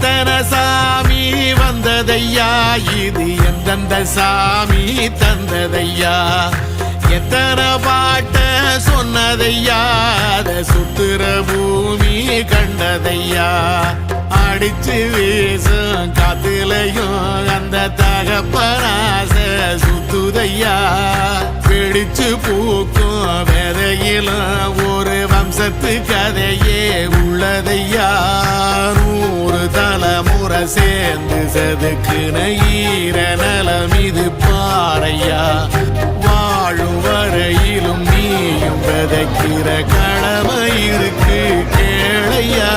எத்தனை சாமி வந்ததையா, இது எந்தெந்த சாமி தந்ததையா, எத்தனை பாட்ட சொன்னதையா, அத சுத்துற பூமி கண்டதையா, அடிச்சு வீசும் காத்துலையும் அந்த தகப்பனாச சுத்துதையா, பிடிச்சு பூக்கும் விதையிலும் ஒரு வம்சத்து கதையே உள்ளதையா, 100 தலைமுறை சேர்ந்து செதுக்குன ஈர நலம் இது பாறையா, வாழும் வரையிலும் நீயும் விதைக்கிற கடமை இருக்கு கேளையா.